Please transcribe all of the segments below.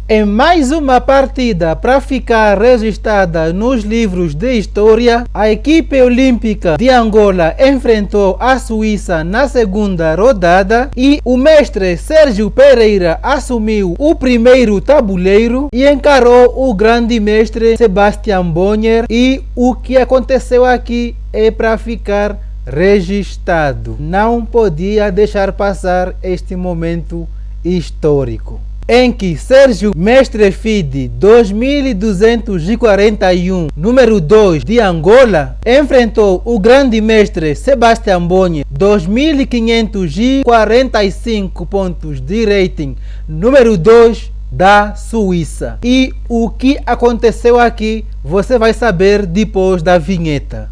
Em mais uma partida para ficar registrada nos livros de história, a equipe olímpica de Angola enfrentou a Suíça na segunda rodada e o mestre Sérgio Pereira assumiu o primeiro tabuleiro e encarou o grande mestre Sebastian Bonner, e o que aconteceu aqui é para ficar registrado. Não podia deixar passar este momento histórico em que Sérgio Mestre Fidi 2241, número 2 de Angola, enfrentou o grande mestre Sebastian Bonner 2545 pontos de rating, número 2 da Suíça. E o que aconteceu aqui você vai saber depois da vinheta.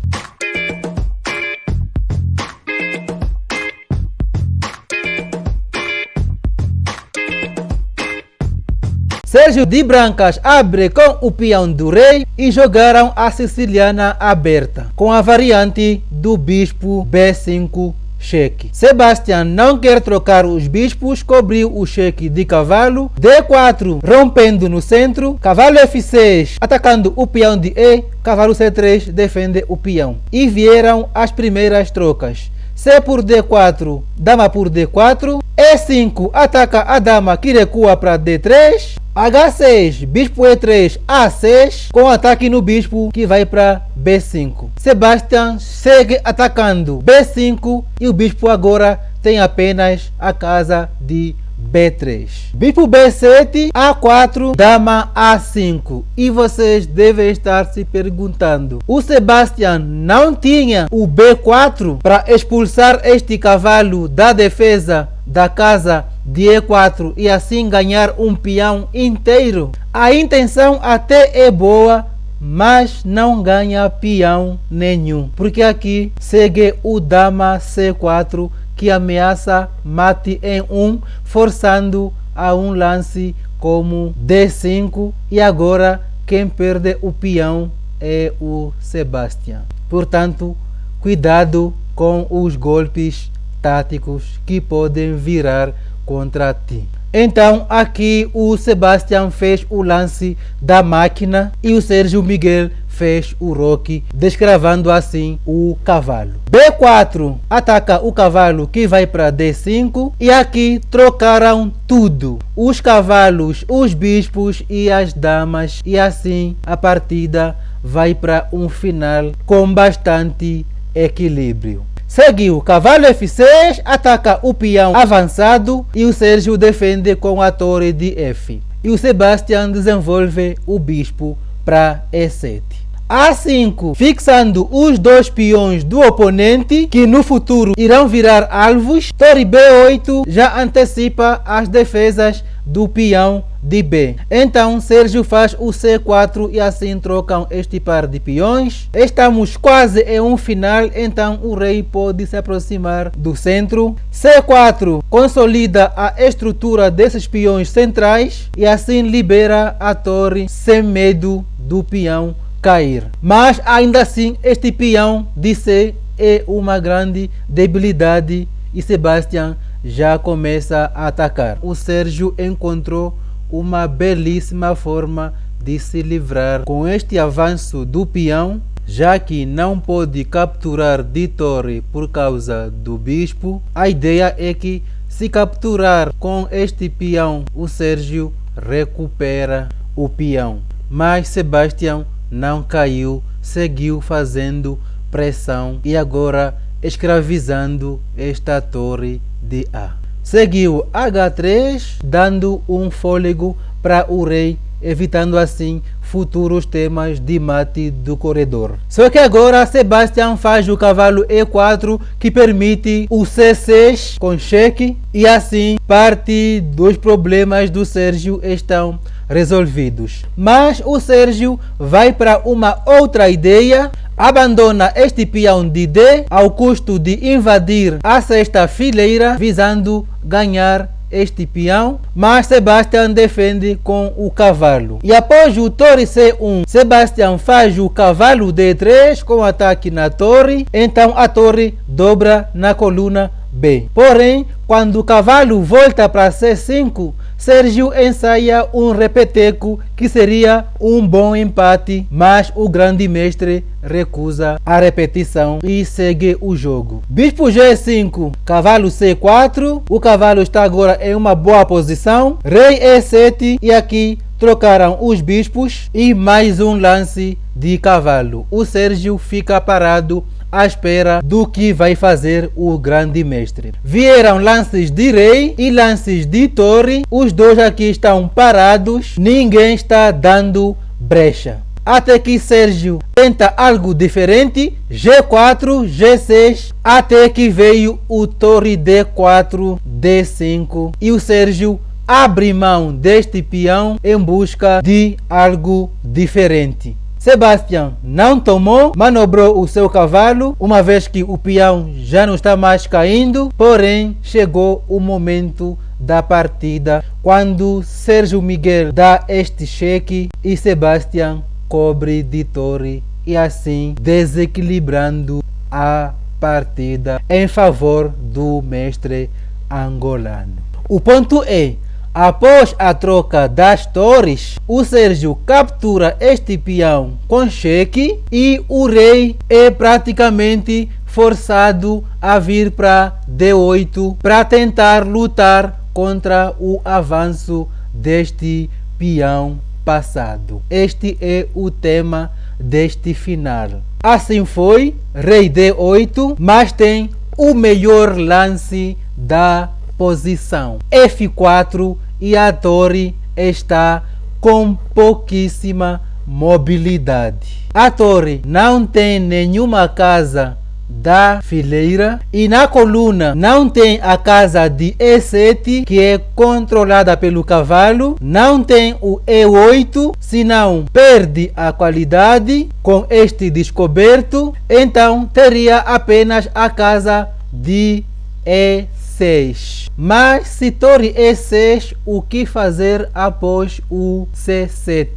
Sérgio de Brancas abre com o peão do rei e jogaram a siciliana aberta, com a variante do bispo B5 cheque. Sebastian não quer trocar os bispos, cobriu o cheque de cavalo, D4 rompendo no centro, cavalo F6 atacando o peão de E, cavalo C3 defende o peão. E vieram as primeiras trocas. C por D4, dama por D4, E5 ataca a dama que recua para D3, H6, bispo E3, A6, com ataque no bispo que vai para B5. Sebastian segue atacando B5 e o bispo agora tem apenas a casa de B3. Bispo B7, A4, dama A5. E vocês devem estar se perguntando, o Sebastian não tinha o B4 para expulsar este cavalo da defesa da casa de E4 e assim ganhar um peão inteiro? A intenção até é boa, mas não ganha peão nenhum, porque aqui segue o dama C4 que ameaça mate em 1, forçando a um lance como D5, e agora quem perde o peão é o Sebastian. Portanto, cuidado com os golpes táticos que podem virar contra ti. Então aqui o Sebastian fez o lance da máquina e o Sérgio Miguel fez o roque, descravando assim o cavalo. B4 ataca o cavalo que vai para D5 e aqui trocaram tudo, os cavalos, os bispos e as damas, e assim a partida vai para um final com bastante equilíbrio. Seguiu cavalo F6, ataca o peão avançado e o Sérgio defende com a torre de F. E o Sebastian desenvolve o bispo para E7. A5, fixando os dois peões do oponente, que no futuro irão virar alvos. Torre B8 já antecipa as defesas do peão de B. Então Sérgio faz o C4 e assim trocam este par de peões. Estamos quase em um final, então o rei pode se aproximar do centro. C4 consolida a estrutura desses peões centrais e assim libera a torre sem medo do peão cair. Mas ainda assim este peão de C é uma grande debilidade e Sebastian já começa a atacar. O Sérgio encontrou uma belíssima forma de se livrar com este avanço do peão, já que não pode capturar de torre por causa do bispo. A ideia é que, se capturar com este peão, o Sérgio recupera o peão. Mas Sebastian não caiu, seguiu fazendo pressão e agora escravizando esta torre de A. Seguiu H3, dando um fôlego para o rei, evitando assim futuros temas de mate do corredor. Só que agora Sebastian faz o cavalo E4, que permite o C6 com cheque, e assim parte dos problemas do Sérgio estão resolvidos. Mas o Sérgio vai para uma outra ideia, abandona este peão de D ao custo de invadir a sexta fileira, visando ganhar este peão, mas Sebastian defende com o cavalo. E após o torre C1, Sebastian faz o cavalo D3 com ataque na torre, então a torre dobra na coluna B. Porém, quando o cavalo volta para C5, Sérgio ensaia um repeteco que seria um bom empate, mas o grande mestre recusa a repetição e segue o jogo. Bispo G5, cavalo C4, o cavalo está agora em uma boa posição, rei E7 e aqui trocaram os bispos e mais um lance de cavalo. O Sérgio fica parado à espera do que vai fazer o grande mestre. Vieram lances de rei e lances de torre, os dois aqui estão parados, ninguém está dando brecha. Até que Sérgio tenta algo diferente, G4, G6, até que veio o torre D4, D5 e o Sérgio abre mão deste peão em busca de algo diferente. Sebastião não tomou, manobrou o seu cavalo, uma vez que o peão já não está mais caindo, porém chegou o momento da partida, quando Sérgio Miguel dá este cheque e Sebastião cobre de torre e assim desequilibrando a partida em favor do mestre angolano. O ponto é: após a troca das torres, o Sérgio captura este peão com cheque e o rei é praticamente forçado a vir para D8 para tentar lutar contra o avanço deste peão passado. Este é o tema deste final. Assim foi, rei D8, mas tem o melhor lance da posição, F4, e a torre está com pouquíssima mobilidade. A torre não tem nenhuma casa da fileira e na coluna não tem a casa de E7, que é controlada pelo cavalo, não tem o E8, senão perde a qualidade com este descoberto, então teria apenas a casa de E6. Mas se torre E6, o que fazer após o C7?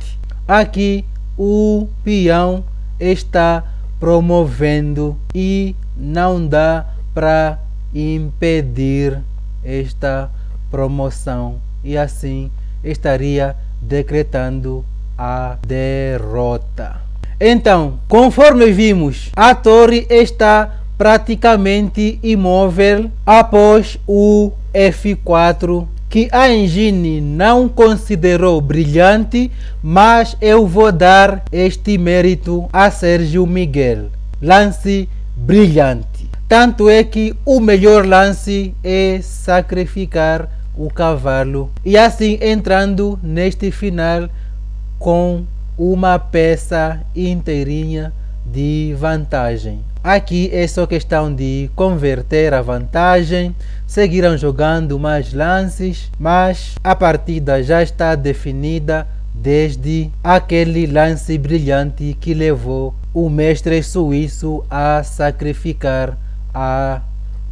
Aqui o peão está promovendo e não dá para impedir esta promoção e assim estaria decretando a derrota. Então, conforme vimos, a torre está praticamente imóvel após o F4, que a engine não considerou brilhante, mas eu vou dar este mérito a Sérgio Miguel. Lance brilhante. Tanto é que o melhor lance é sacrificar o cavalo e assim entrando neste final com uma peça inteirinha de vantagem. Aqui é só questão de converter a vantagem. Seguiram jogando mais lances, mas a partida já está definida desde aquele lance brilhante que levou o mestre suíço a sacrificar a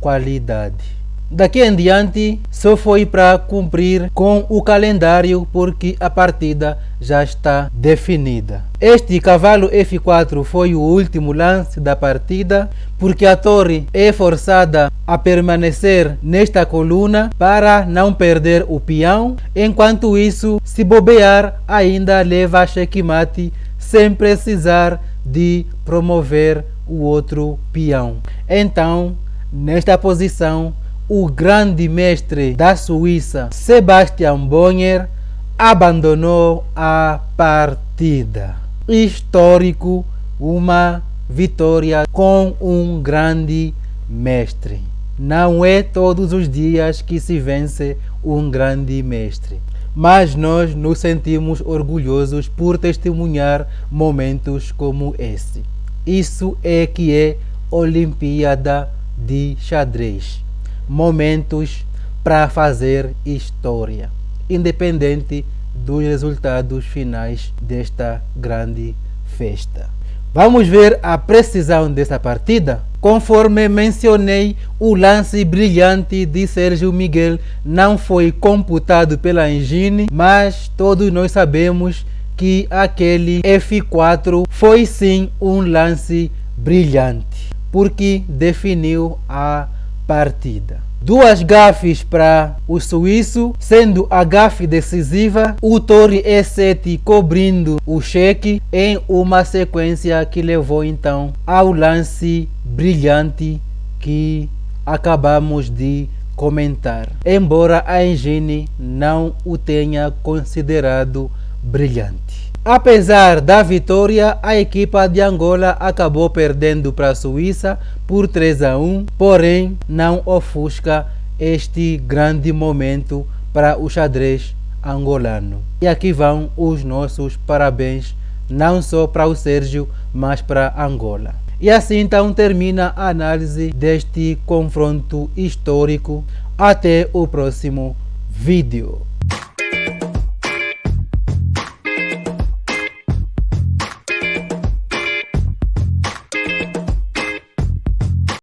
qualidade. Daqui em diante só foi para cumprir com o calendário, porque a partida já está definida. Este cavalo F4 foi o último lance da partida, porque a torre é forçada a permanecer nesta coluna para não perder o peão. Enquanto isso, se bobear, ainda leva a checkmate sem precisar de promover o outro peão. Então, nesta posição, o grande mestre da Suíça, Sebastian Bonner, abandonou a partida. Histórico, uma vitória com um grande mestre. Não é todos os dias que se vence um grande mestre, mas nós nos sentimos orgulhosos por testemunhar momentos como esse. Isso é que é Olimpíada de Xadrez. Momentos para fazer história, independente dos resultados finais desta grande festa. Vamos ver a precisão dessa partida? Conforme mencionei, o lance brilhante de Sérgio Miguel não foi computado pela engine, mas todos nós sabemos que aquele F4 foi sim um lance brilhante, porque definiu a partida. 2 gafes para o suíço, sendo a gafe decisiva o torre E7 cobrindo o cheque em uma sequência que levou então ao lance brilhante que acabamos de comentar, embora a engine não o tenha considerado brilhante. Apesar da vitória, a equipa de Angola acabou perdendo para a Suíça por 3-1, porém não ofusca este grande momento para o xadrez angolano. E aqui vão os nossos parabéns, não só para o Sérgio, mas para Angola. E assim então termina a análise deste confronto histórico. Até o próximo vídeo.